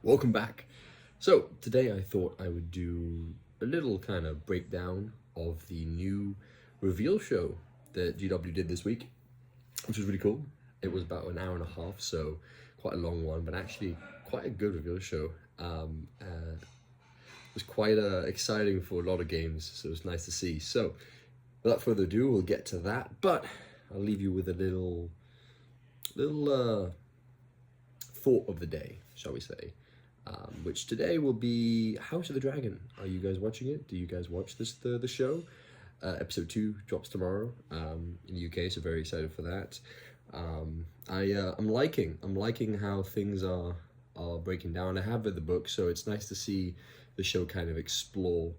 Welcome back. So, today I thought I would do a little kind of breakdown of the new reveal show that GW did this week, which was really cool. It was about an hour and a half, so quite a long one, but actually quite a good reveal show. It was quite exciting for a lot of games, so it was nice to see. So, without further ado, we'll get to that, but I'll leave you with a little thought of the day, shall we say, which today will be House of the Dragon. Are you guys watching it? Do you guys watch the show? Episode 2 drops tomorrow in the UK, so very excited for that. I'm liking how things are breaking down. I have read the book, so it's nice to see the show kind of explore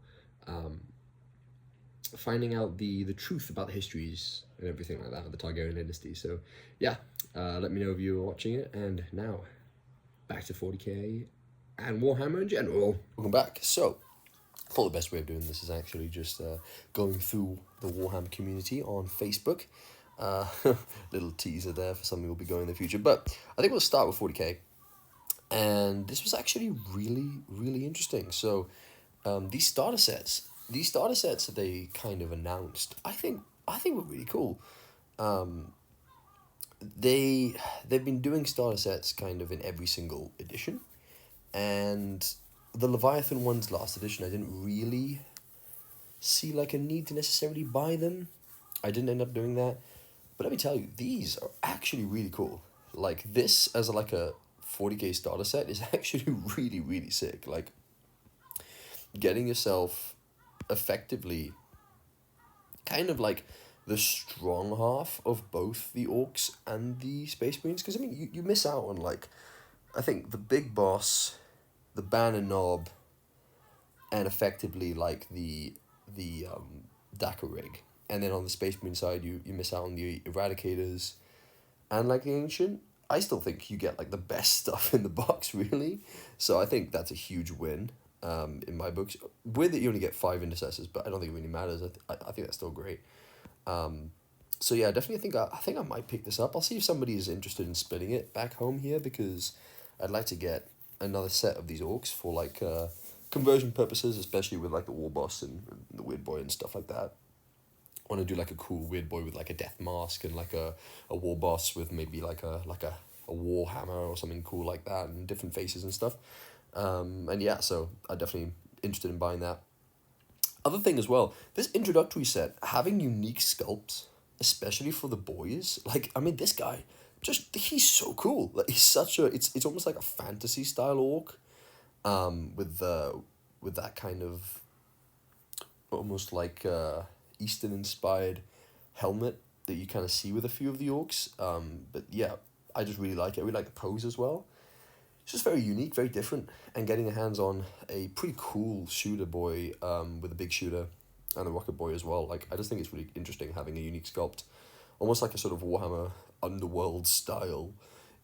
finding out the truth about the histories and everything like that of the Targaryen dynasty. So yeah, let me know if you're watching it. And now back to 40k and Warhammer in general. Welcome back. So I thought the best way of doing this is actually just going through the Warhammer community on Facebook. Little teaser there for something we'll be going in the future. But I think we'll start with 40k. And this was actually really interesting. So these starter sets that they kind of announced, I think were really cool. They've been doing starter sets kind of in every single edition, and the Leviathan ones last edition I didn't really see like a need to necessarily buy them. I didn't end up doing that, but let me tell you, these are actually really cool. Like this as like a 40k starter set is actually really sick. Like getting yourself effectively kind of like the strong half of both the orcs and the space marines, because I mean you miss out on like I think the big boss, the banner knob, and effectively like the Daka rig, and then on the space marine side you miss out on the eradicators and like the ancient. I still think you get like the best stuff in the box, really. So I think that's a huge win. In my books, weird that you only get 5 intercessors, but I don't think it really matters. I think that's still great. So yeah, definitely I think I might pick this up. I'll see if somebody is interested in splitting it back home here, because I'd like to get another set of these orcs for like conversion purposes, especially with like the war boss and the weird boy and stuff like that. I want to do like a cool weird boy with like a death mask and like a war boss with maybe like a war hammer or something cool like that and different faces and stuff. And yeah, so I'm definitely interested in buying that. Other thing as well, this introductory set, having unique sculpts, especially for the boys, like, I mean, this guy, he's so cool. Like, he's such a, it's almost like a fantasy style orc, with that kind of, almost like, Eastern inspired helmet that you kind of see with a few of the orcs. But yeah, I just really like it. I really like the pose as well. It's just very unique, very different, and getting your hands on a pretty cool shooter boy with a big shooter and the rocket boy as well. Like, I just think it's really interesting having a unique sculpt, almost like a sort of Warhammer underworld style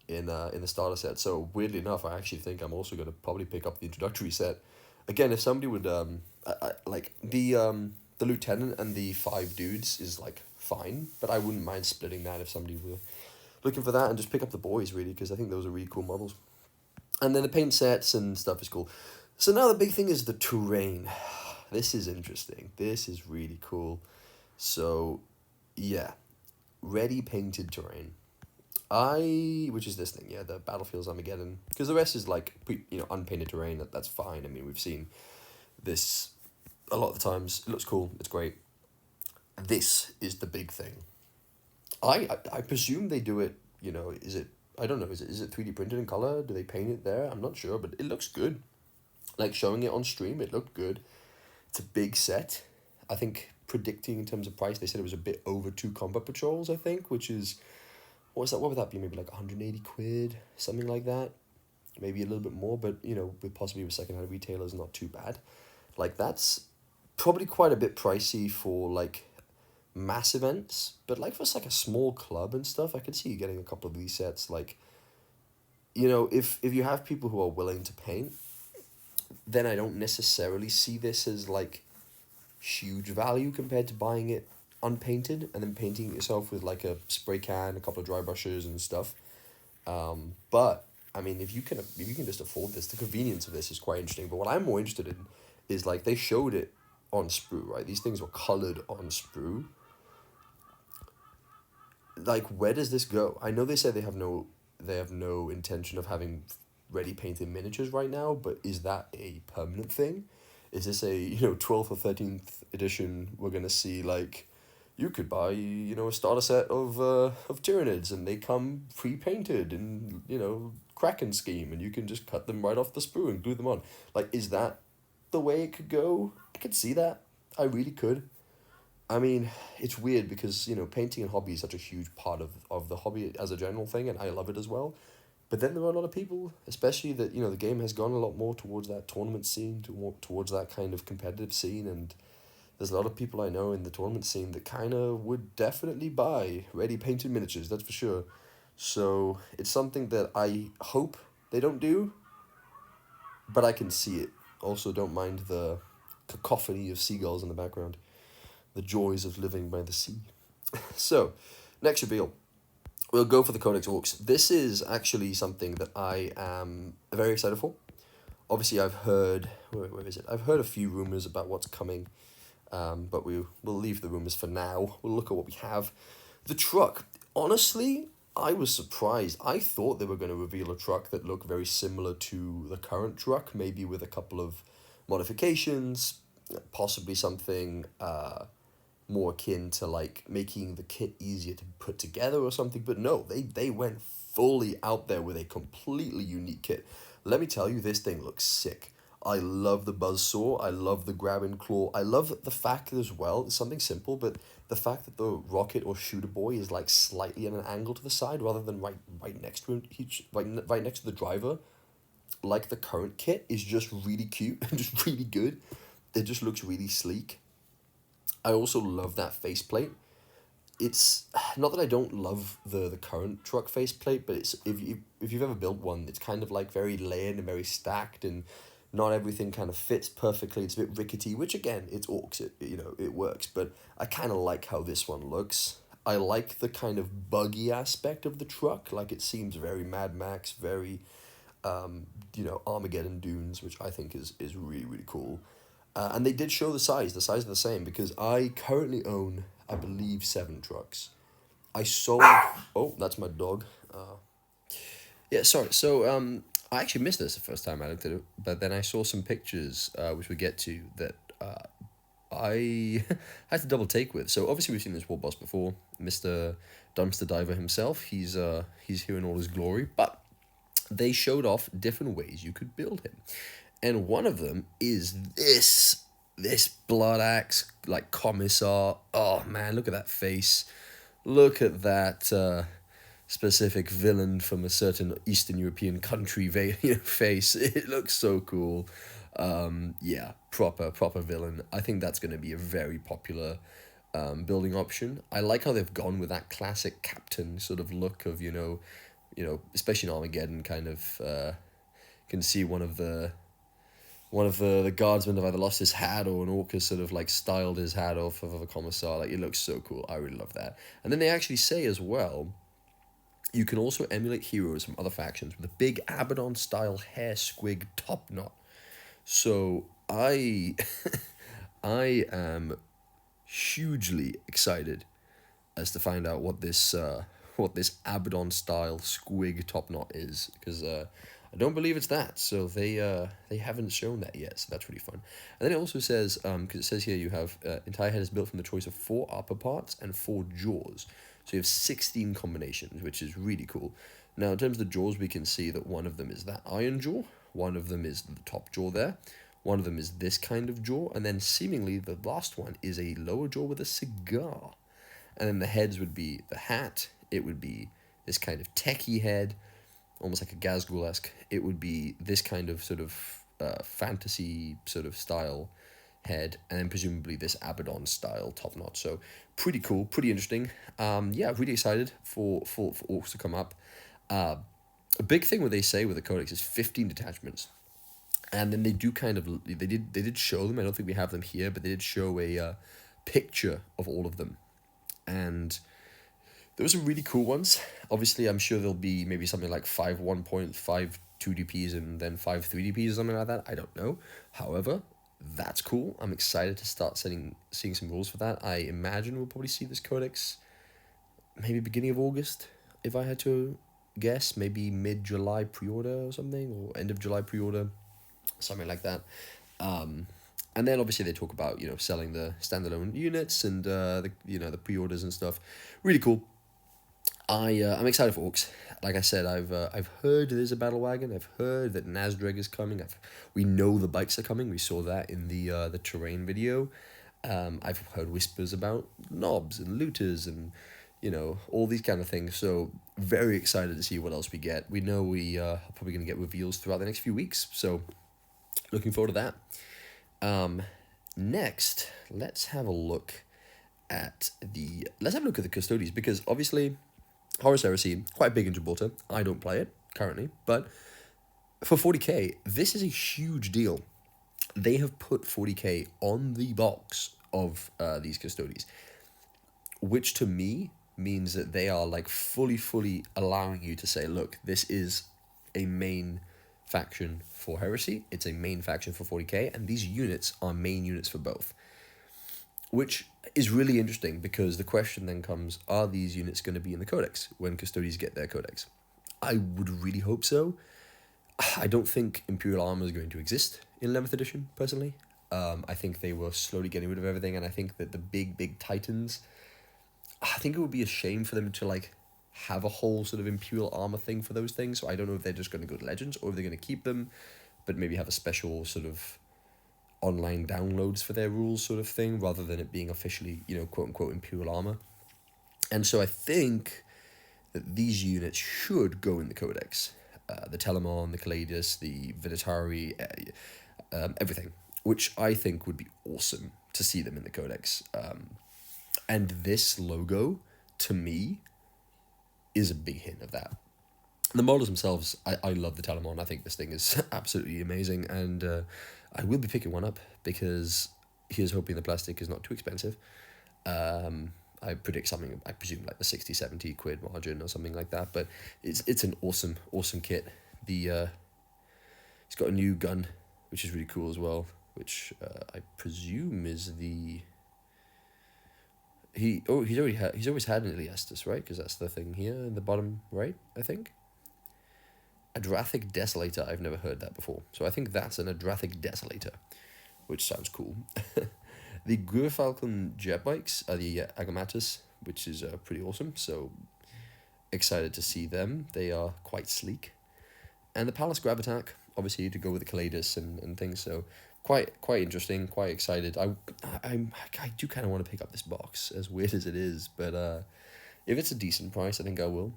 in the starter set. So weirdly enough, I actually think I'm also going to probably pick up the introductory set. Again, if somebody would like the lieutenant and the 5 dudes is like fine, but I wouldn't mind splitting that if somebody were looking for that, and just pick up the boys really, because I think those are really cool models. And then the paint sets and stuff is cool. So now the big thing is the terrain. This is interesting. This is really cool. So, yeah. Ready painted terrain. Which is this thing, yeah, the Battlefields Armageddon. Because the rest is like, unpainted terrain. That's fine. I mean, we've seen this a lot of the times. It looks cool. It's great. This is the big thing. I presume they do it, is it, I don't know, is it 3D printed in color? Do they paint it there? I'm not sure, but it looks good. Like, showing it on stream, it looked good. It's a big set. I think predicting in terms of price, they said it was a bit over 2 combat patrols, I think, which is, what would that be? Maybe like 180 quid, something like that. Maybe a little bit more, but, with possibly with secondhand retailers, not too bad. Like, that's probably quite a bit pricey for, like, mass events, but like for like a small club and stuff, I could see you getting a couple of these sets. Like, if you have people who are willing to paint, then I don't necessarily see this as like huge value compared to buying it unpainted and then painting it yourself with like a spray can, a couple of dry brushes and stuff. But I mean, if you can just afford this, the convenience of this is quite interesting. But what I'm more interested in is like they showed it on sprue, right? These things were colored on sprue. Like, where does this go? I know they said they have no intention of having ready painted miniatures right now, but is that a permanent thing? Is this a, 12th or 13th edition we're gonna see like you could buy, a starter set of Tyranids and they come pre-painted in, Kraken scheme and you can just cut them right off the sprue and glue them on. Like, is that the way it could go? I could see that. I really could. I mean, it's weird because, painting and hobby is such a huge part of the hobby as a general thing, and I love it as well. But then there are a lot of people, especially that, the game has gone a lot more towards that tournament scene, towards that kind of competitive scene, and there's a lot of people I know in the tournament scene that kind of would definitely buy ready painted miniatures, that's for sure. So it's something that I hope they don't do, but I can see it. Also, don't mind the cacophony of seagulls in the background. The joys of living by the sea. So, next reveal. We'll go for the Codex Orcs. This is actually something that I am very excited for. Obviously, I've heard... Where is it? I've heard a few rumours about what's coming, but we'll leave the rumours for now. We'll look at what we have. The truck. Honestly, I was surprised. I thought they were going to reveal a truck that looked very similar to the current truck, maybe with a couple of modifications, possibly something... more akin to like making the kit easier to put together or something, but no, they went fully out there with a completely unique kit. Let me tell you, this thing looks sick. I love the buzzsaw, I love the grab and claw, I love the fact as well, it's something simple, but the fact that the rocket or shooter boy is like slightly at an angle to the side rather than right next to him, right next to the driver, like the current kit, is just really cute and just really good. It just looks really sleek. I also love that faceplate. It's not that I don't love the current truck faceplate, but it's if you've ever built one, it's kind of like very layered and very stacked, and not everything kind of fits perfectly. It's a bit rickety, which again, it's orcs. It works, but I kind of like how this one looks. I like the kind of buggy aspect of the truck. Like, it seems very Mad Max, very Armageddon Dunes, which I think is really, really cool. And they did show the size. The size is the same because I currently own, I believe, 7 trucks. I sold... Oh, that's my dog. Yeah, sorry. So, I actually missed this the first time I looked at it, but then I saw some pictures, which we get to, that I had to double take with. So, obviously, we've seen this war boss before. Mr. Dumpster Diver himself. He's here in all his glory. But they showed off different ways you could build him. And one of them is this blood axe, like, commissar. Oh, man, look at that face. Look at that specific villain from a certain Eastern European country face. It looks so cool. Yeah, proper villain. I think that's going to be a very popular building option. I like how they've gone with that classic captain sort of look of, especially in Armageddon, kind of can see one of the guardsmen have either lost his hat or an orc has sort of like styled his hat off of a commissar. Like, it looks so cool. I really love that. And then they actually say as well, you can also emulate heroes from other factions with a big Abaddon style hair squig top knot. So I I am hugely excited as to find out what this Abaddon style squig top knot is, because I don't believe it's that. So they haven't shown that yet, so that's really fun. And then it also says, because it says here you have entire head is built from the choice of 4 upper parts and 4 jaws. So you have 16 combinations, which is really cool. Now, in terms of the jaws, we can see that one of them is that iron jaw, one of them is the top jaw there, one of them is this kind of jaw, and then seemingly the last one is a lower jaw with a cigar. And then the heads would be the hat, it would be this kind of techie head, almost like a Gazgul-esque. It would be this kind of sort of fantasy sort of style head, and then presumably this Abaddon style top knot. So pretty cool, pretty interesting. Yeah, really excited for orcs to come up. A big thing what they say with the codex is 15 detachments. And then they do kind of, they did show them. I don't think we have them here, but they did show a picture of all of them. And There were some really cool ones. Obviously, I'm sure there'll be maybe something like 5 1.5 2DPs and then 5 3DPs or something like that. I don't know. However, that's cool. I'm excited to start seeing some rules for that. I imagine we'll probably see this codex maybe beginning of August, if I had to guess. Maybe mid-July pre-order or something, or end of July pre-order, something like that. And then obviously they talk about, selling the standalone units and the pre-orders and stuff. Really cool. I'm excited for Orcs. Like I said, I've heard there's a battle wagon. I've heard that Nazdreg is coming. We know the bikes are coming. We saw that in the terrain video. I've heard whispers about knobs and looters and all these kind of things. So very excited to see what else we get. We know we are probably going to get reveals throughout the next few weeks. So looking forward to that. Next, let's have a look at the custodies, because obviously Horus Heresy, quite big in Gibraltar. I don't play it currently, but for 40k, this is a huge deal. They have put 40k on the box of these custodies, which to me means that they are like fully allowing you to say, look, this is a main faction for Heresy, it's a main faction for 40k, and these units are main units for both. Which is really interesting, because the question then comes, are these units going to be in the Codex when Custodies get their Codex? I would really hope so. I don't think Imperial Armor is going to exist in 11th edition, personally. I think they were slowly getting rid of everything, and I think that the big Titans, I think it would be a shame for them to, like, have a whole sort of Imperial Armor thing for those things. So I don't know if they're just going to go to Legends, or if they're going to keep them, but maybe have a special sort of online downloads for their rules sort of thing, rather than it being officially, quote-unquote Imperial Armor. And so I think that these units should go in the Codex. The Telemon, the Calidus, the Vinatari, everything, which I think would be awesome to see them in the Codex. And this logo, to me, is a big hint of that. The models themselves, I love the Telemon. I think this thing is absolutely amazing, and I will be picking one up, because here's hoping the plastic is not too expensive. I predict something, I presume like the 60, 70 quid margin or something like that, but it's an awesome kit. It's got a new gun, which is really cool as well, which I presume is the... He's always had an Iliestus, right? Because that's the thing here in the bottom right, I think. Adrathic Desolator, I've never heard that before. So I think that's an Adrathic Desolator, which sounds cool. The Gurfalcon jet bikes are the Agamatus, which is pretty awesome. So excited to see them. They are quite sleek. And the Palace Gravitak, obviously to go with the Calidus and things. So quite interesting, quite excited. I do kind of want to pick up this box, as weird as it is. But if it's a decent price, I think I will.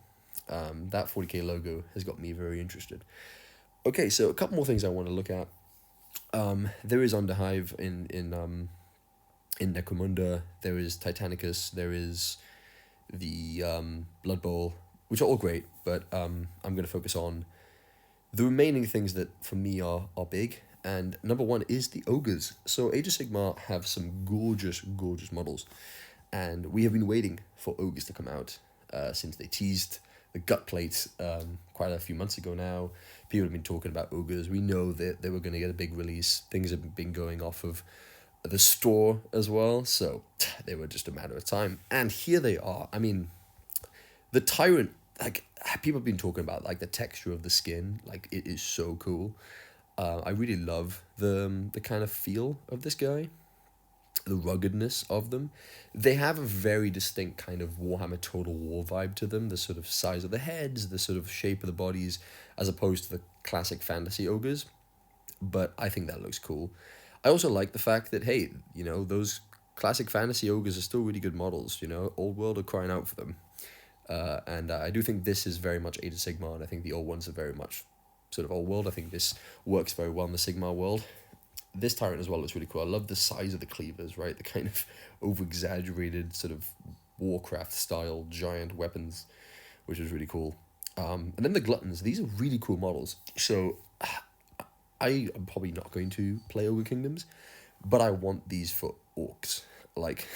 That 40k logo has got me very interested. Okay, so a couple more things I want to look at. There is Underhive in Necromunda. There is Titanicus. There is the Blood Bowl, which are all great, but I'm going to focus on the remaining things that for me are big. And number one is the Ogres. So Age of Sigmar have some gorgeous models, and we have been waiting for Ogres to come out since they teased the gut plates quite a few months ago now. People have been talking about Ogres. We know that they were going to get a big release. Things have been going off of the store as well, so they were just a matter of time. And here they are. I mean, the Tyrant, like, people have been talking about, like, the texture of the skin. Like, it is so cool. I really love the kind of feel of this guy, the ruggedness of them. They have a very distinct kind of Warhammer Total War vibe to them, the sort of size of the heads, the sort of shape of the bodies, as opposed to the classic fantasy ogres. But I think that looks cool. I also like the fact that, hey, those classic fantasy ogres are still really good models, Old World are crying out for them. And I do think this is very much Age of Sigmar, and I think the old ones are very much sort of Old World. I think this works very well in the Sigmar world. This Tyrant as well looks really cool. I love the size of the cleavers, right? The kind of over-exaggerated sort of Warcraft-style giant weapons, which is really cool. And then the Gluttons. These are really cool models. So I am probably not going to play Ogre Kingdoms, but I want these for Orcs. Like,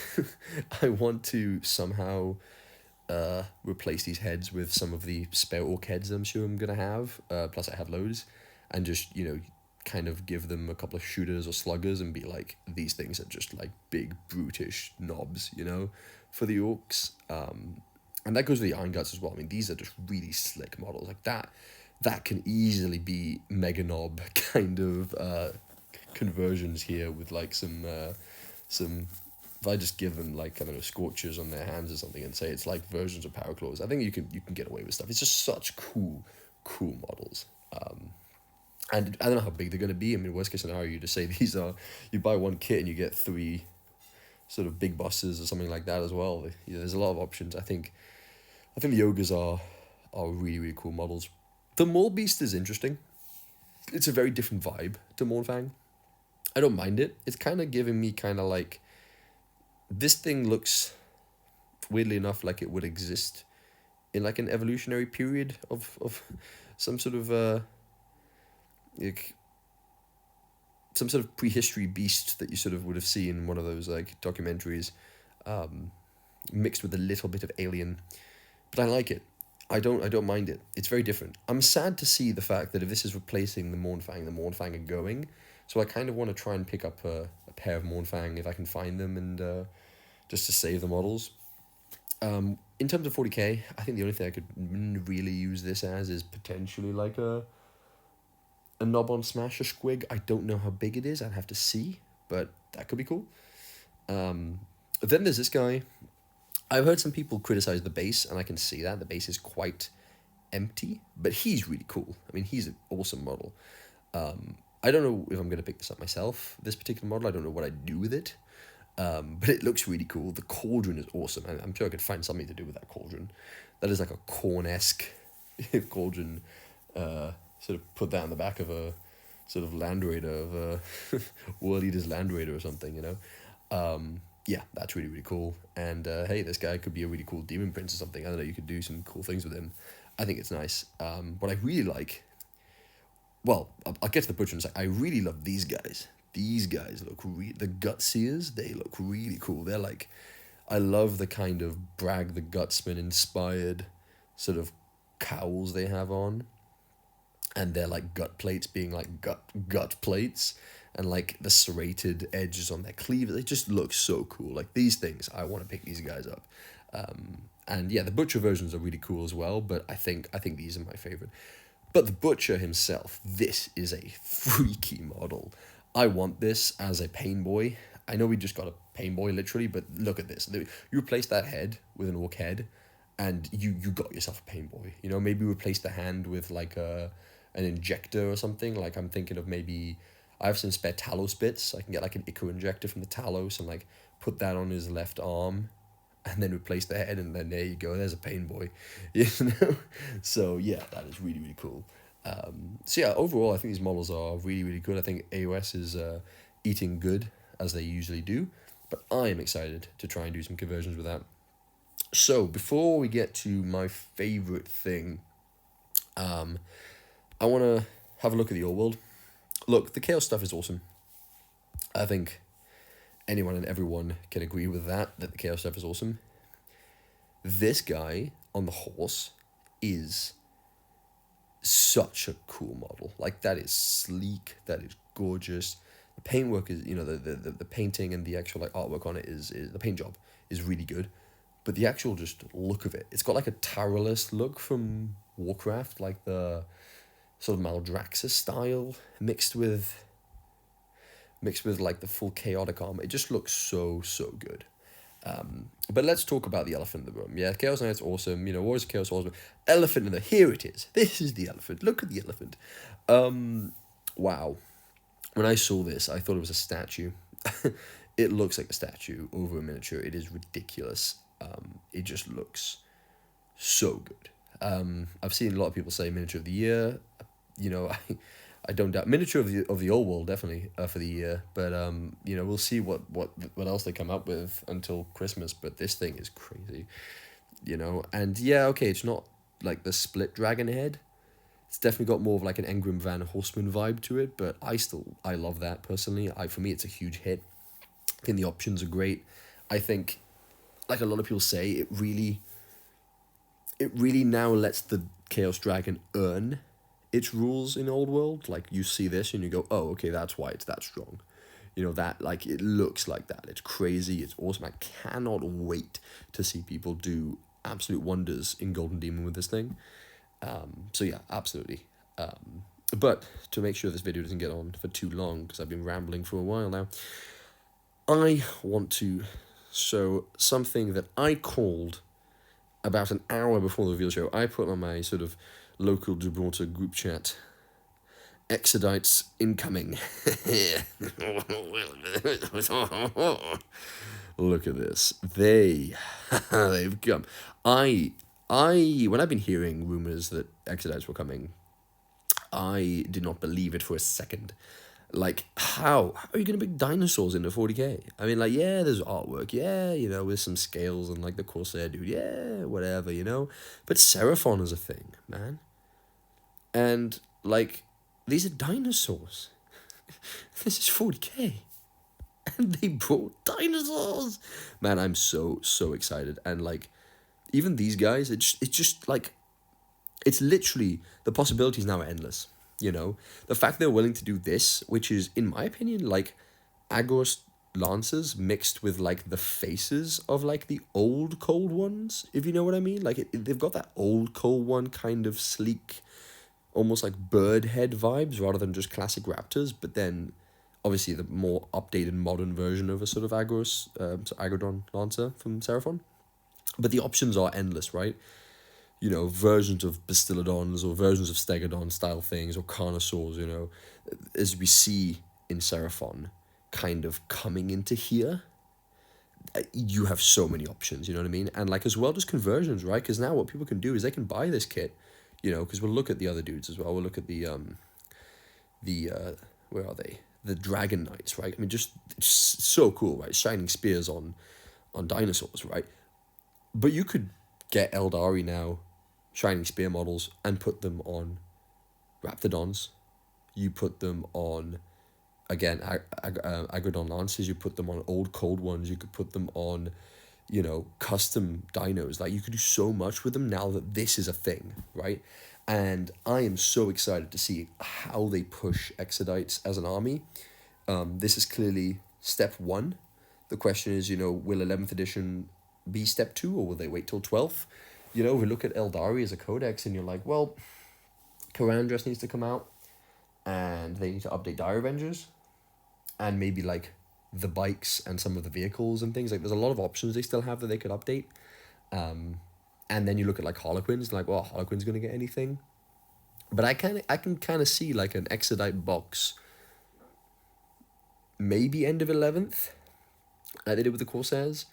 I want to somehow replace these heads with some of the spare orc heads I'm sure I'm gonna have. Plus I have loads, and just kind of give them a couple of shooters or sluggers and be like, these things are just like big brutish knobs, for the orcs. And that goes with the Iron Guts as well. I mean, these are just really slick models like that. That can easily be mega knob kind of conversions here with like some. If I just give them like, I don't know, scorchers on their hands or something and say it's like versions of Power Claws, I think you can get away with stuff. It's just such cool models. And I don't know how big they're going to be. I mean, worst case scenario, you just say these are, you buy one kit and you get 3 sort of big bosses or something like that as well. There's a lot of options. I think the ogres are really, really cool models. The Maul Beast is interesting. It's a very different vibe to Mornfang. I don't mind it. It's kind of giving me kind of like, this thing looks, weirdly enough, like it would exist in like an evolutionary period of some sort of like some sort of prehistory beast that you sort of would have seen in one of those like documentaries, mixed with a little bit of alien. But I like it. I don't mind it. It's very different. I'm sad to see the fact that if this is replacing the Mornfang are going. So I kind of want to try and pick up a pair of Mornfang if I can find them, and just to save the models. In terms of 40k, I think the only thing I could really use this as is potentially like a knob on smash or squig. I don't know how big it is. I'd have to see, but that could be cool. Then there's this guy. I've heard some people criticize the base, and I can see that. The base is quite empty, but he's really cool. I mean, he's an awesome model. I don't know if I'm going to pick this up myself, this particular model. I don't know what I'd do with it, but it looks really cool. The cauldron is awesome, and I'm sure I could find something to do with that cauldron. That is like a corn-esque cauldron. Sort of put that on the back of a sort of Land Raider, of a World Eater's Land Raider or something, Yeah, that's really, really cool. And hey, this guy could be a really cool Demon Prince or something. I don't know, you could do some cool things with him. I think it's nice. What I really like, well, I'll get to the butcher in a sec. I really love these guys. These guys look the Gutseers, they look really cool. They're like, I love the kind of Bragg the Gutsman inspired sort of cowls they have on. And they're like gut plates being like gut plates, and like the serrated edges on their cleavers. They just look so cool. Like these things, I want to pick these guys up. And yeah, the Butcher versions are really cool as well, but I think these are my favorite. But the Butcher himself, this is a freaky model. I want this as a pain boy. I know we just got a pain boy literally, but look at this. You replace that head with an orc head, and you got yourself a pain boy. Maybe replace the hand with like an injector or something. Like I'm thinking of maybe, I have some spare Talos bits. I can get like an Ico injector from the Talos and like put that on his left arm, and then replace the head, and then there you go. There's a pain boy, So yeah, that is really, really cool. So yeah, overall, I think these models are really, really good. I think AOS is eating good, as they usually do, but I am excited to try and do some conversions with that. So before we get to my favorite thing, I want to have a look at the old world. Look, the chaos stuff is awesome. I think anyone and everyone can agree with that the chaos stuff is awesome. This guy on the horse is such a cool model. Like, that is sleek, that is gorgeous. The paintwork is, the painting and the actual like artwork on it is the paint job is really good. But the actual just look of it, it's got like a Tyrolus look from Warcraft, like the sort of Maldraxxus style mixed with like the full chaotic armor. It just looks so good. But let's talk about the elephant in the room. Yeah, Chaos Knight's awesome. Warriors of Chaos awesome. Elephant in the, here it is. This is the elephant. Look at the elephant. Wow. When I saw this, I thought it was a statue. It looks like a statue over a miniature. It is ridiculous. It just looks so good. I've seen a lot of people say miniature of the year. I don't doubt miniature of the old world, definitely for the year. But we'll see what else they come up with until Christmas. But this thing is crazy, And yeah, okay, it's not like the split dragon head. It's definitely got more of like an Engrim Van Horseman vibe to it. But I love that personally. For me, it's a huge hit. I think the options are great. I think, like a lot of people say, it really it really now lets the Chaos Dragon earn its rules in Old World. Like, you see this and you go, oh, okay, that's why it's that strong. You know, that, like, it looks like that. It's crazy. It's awesome. I cannot wait to see people do absolute wonders in Golden Demon with this thing. So yeah, absolutely. But to make sure this video doesn't get on for too long, because I've been rambling for a while now, I want to show something that I called about an hour before the reveal show. I put on my sort of local Gibraltar group chat, Exodites incoming. Look at this. They've come. When I've been hearing rumors that Exodites were coming, I did not believe it for a second. Like, how are you going to make dinosaurs into 40k? I mean, like, yeah, there's artwork, yeah, you know, with some scales and, like, the Corsair dude, yeah, whatever, you know? But Seraphon is a thing, man. And, like, these are dinosaurs. This is 40k. And they brought dinosaurs! Man, I'm so excited. And, like, even these guys, it's just, like, it's literally, the possibilities now are endless. You know, the fact they're willing to do this, which is, in my opinion, like Agos Lancers mixed with like the faces of like the old Cold Ones, if you know what I mean. Like they've got that old Cold One kind of sleek, almost like bird head vibes rather than just classic raptors. But then, obviously, the more updated modern version of a sort of Aggrodon Lancer from Seraphon. But the options are endless, right? You know, versions of Bastillodons or versions of Stegodon style things or Carnosaurs, you know, as we see in Seraphon kind of coming into here, you have so many options, you know what I mean? And like as well just conversions, right? Because now what people can do is they can buy this kit, you know, because we'll look at the other dudes as well. We'll look at the where are they? The Dragon Knights, right? I mean, just it's so cool, right? Shining spears on dinosaurs, right? But you could get Eldari now, Shining Spear models, and put them on Raptidons. You put them on, again, Agrodon Lancers. You put them on old Cold Ones. You could put them on, you know, custom dinos. Like, you could do so much with them now that this is a thing, right? And I am so excited to see how they push Exodites as an army. This is clearly step 1. The question is, you know, will 11th edition be step 2, or will they wait till 12th? You know, we look at Eldari as a codex, and you're like, well, Karandras needs to come out, and they need to update Dire Avengers, and maybe, like, the bikes and some of the vehicles and things. Like, there's a lot of options they still have that they could update. And then you look at, like, Harlequins, like, well, Harlequin's going to get anything? But I can kind of see, like, an Exodite box, maybe end of 11th, like they did with the Corsairs.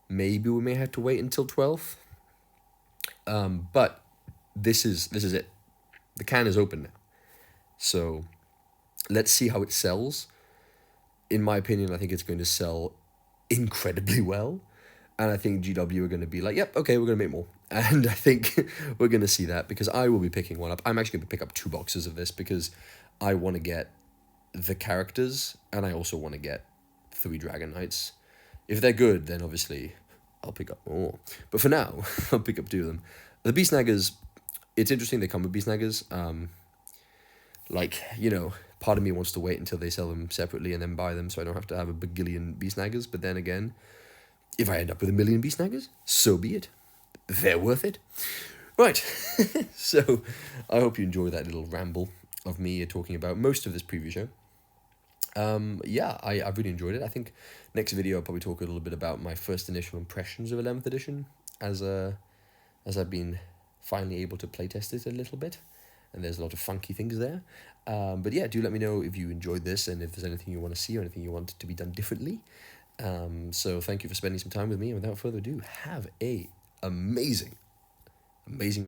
Maybe we may have to wait until 12th. But this is it. The can is open now. So let's see how it sells. In my opinion, I think it's going to sell incredibly well. And I think GW are going to be like, yep, okay, we're going to make more. And I think we're going to see that, because I will be picking one up. I'm actually going to pick up 2 boxes of this because I want to get the characters and I also want to get 3 Dragon Knights. If they're good, then obviously I'll pick up more. But for now, I'll pick up 2 of them. The Beast Snaggers, it's interesting they come with Beast Snaggers. Like, you know, part of me wants to wait until they sell them separately and then buy them so I don't have to have a bagillion Beast Snaggers. But then again, if I end up with a million Beast Snaggers, so be it. They're worth it. Right, so I hope you enjoyed that little ramble of me talking about most of this preview show. Yeah, I've really enjoyed it. I think next video I'll probably talk a little bit about my first initial impressions of 11th edition as I've been finally able to playtest it a little bit, and there's a lot of funky things there. But yeah, do let me know if you enjoyed this and if there's anything you want to see or anything you want to be done differently. So thank you for spending some time with me, and without further ado, have a amazing